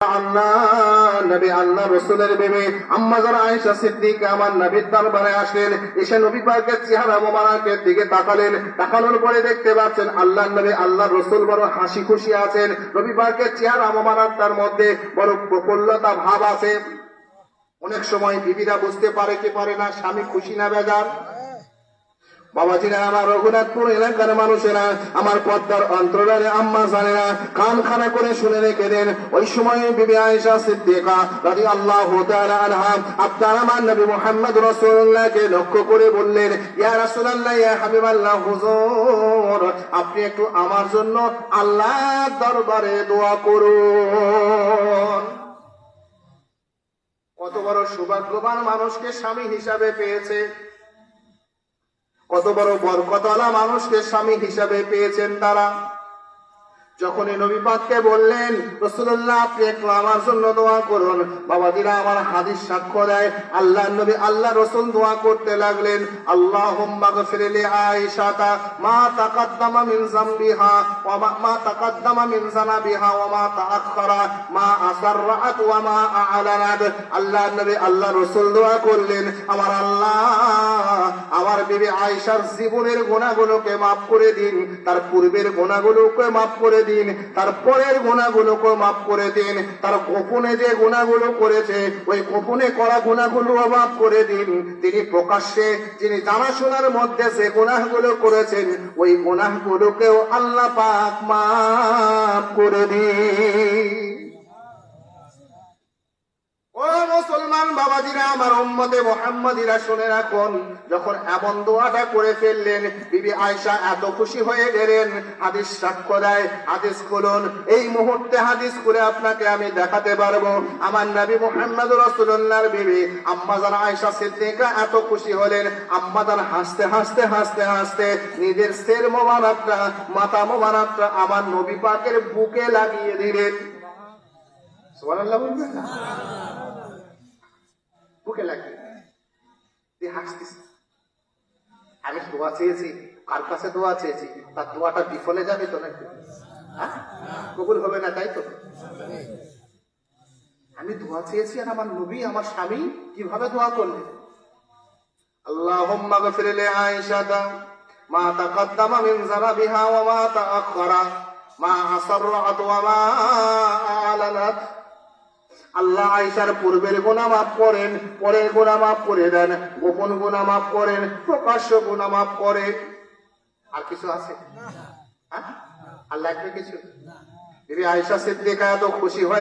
আল্লাহ নবী আল্লাহ রাসূলের বিবি আম্মা জানা আয়েশা সিদ্দিকা আমার নবীর দরবারে আসলেন। এসে নবী পাকের চেহারা মোবারকের দিকে তাকালেন। তাকানোর পরে দেখতে পাচ্ছেন আল্লাহ নবী আল্লাহ রাসূল বড় হাসি খুশি আছেন। নবী পাকের চেহারা মোবারকটার মধ্যে বড় প্রফুল্লতা ভাব আছে। অনেক সময় বিবিরা বুঝতে পারে কি পারে না স্বামী খুশি না বেজার। বাবাজিরা, আমার রঘুনাথপুর এলাকার মানুষেরা, আমার পদ্মার অন্তরালে আম্মা জানেরা, কান খানা করে শুনে রেখে দেন। ওই সময় বিবি আয়েশা সিদ্দিকা রাদিয়াল্লাহু তাআলা আনহা আপনার আমার নবী মুহাম্মদ রাসূলুল্লাহকে লক্ষ্য করে বললেন, ইয়া রাসূলুল্লাহ, ইয়া হাবিবাল্লাহ, হুজুর আপনি একটু আমার জন্য আল্লাহর দরবারে দোয়া করুন। কত বড় সৌভাগ্যবান মানুষকে স্বামী হিসাবে পেয়েছে, কত বড় বরকতওয়ালা মানুষকে স্বামী হিসাবে পেয়েছেন তারা। যখনই নবী পাককে বললেন, রাসূলুল্লাহ আপনি একটু আমার জন্য দোয়া করুন, বাবাজিরা আমার হাদিস সাক্ষ্য দেয় আল্লাহ নবী আল্লাহ রাসূল দোয়া করতে লাগলেন, আল্লাহুম্মা গফির লি আয়েশাতা মা তাকাদ্দামা মিন যামবিহা ওয়া মা তাকাদ্দামা মিন যানাবিহা ওয়া মা তাআখারা মা আসররাত ওয়া মা আ'লানাত। আল্লাহ নবী আল্লাহ রাসূল দোয়া করলেন, আমার আল্লাহ আমার বিবি আয়েশার জীবনের গুনাহগুলোকে maaf করে দিন, তার পূর্বের গুনাহগুলোকে maaf করে দিন, তার পরের গুনাহগুলোকে maaf করে দিন, তার গোপনে যে গুনাহগুলো করেছে ওই গোপনে করা গুনাহগুলো maaf করে দিন, তিনি প্রকাশ্যে যিনি জানাশোনার মধ্যে যে গুনাহগুলো করেছেন ওই গুনাহগুলোকেও আল্লাহ পাক maaf করে দিন। ও মুসলমান বাবাজিরা, আমার উম্মতে মুহাম্মাদিরা শুনে রাখুন, যখন এমন দোয়াটা করে ফেললেন বিবি আয়েশা এত খুশি হয়ে গেলেন। হাদিস সাক্ষ্য দেয়, হাদিস খুলুন, এই মুহূর্তে হাদিস খুলে আপনাকে আমি দেখাতে পারবো আমার নবী মুহাম্মদ রাসূলুল্লাহর বিবি আম্মা জান আয়েশা সিদ্দিকা এত খুশি হলেন, আম্মা জান হাসতে হাসতে হাসতে হাসতে নিজের সির মোবারকটা মাথা মোবারকটা আমার নবী পাকের বুকে লাগিয়ে দিলেন। সুবহানাল্লাহ বলবেন না? বুকে লাগিয়ে দিয়ে হাসতেছে। আমি দোয়া চেয়েছি, কার কাছে দোয়া চেয়েছি, তার দোয়াটা বিফলে যাবে তো নাকি? কবুল হবে না, তাই তো? আমি দোয়া চেয়েছি আর আমার নবী আমার স্বামী কিভাবে দোয়া করলেন, আল্লাহুম্মা গফির লি আয়েশাতা মা তাকাদ্দামা মিন যানাবিহা ওয়া মা তাআখারা মা আসররাত ওয়া মা আ'লানাত। আল্লাহ আয়েশার পূর্বের গুনাহ maaf করেন, পরের গুনাহ maaf করে দেন, গোপন গুনাহ maaf করেন, প্রকাশ্য গুনাহ maaf করেন। আর কিছু আছে? আল্লাহ একটা কিছু? বিবি আয়েশা সিদ্দিকা এত খুশি হয়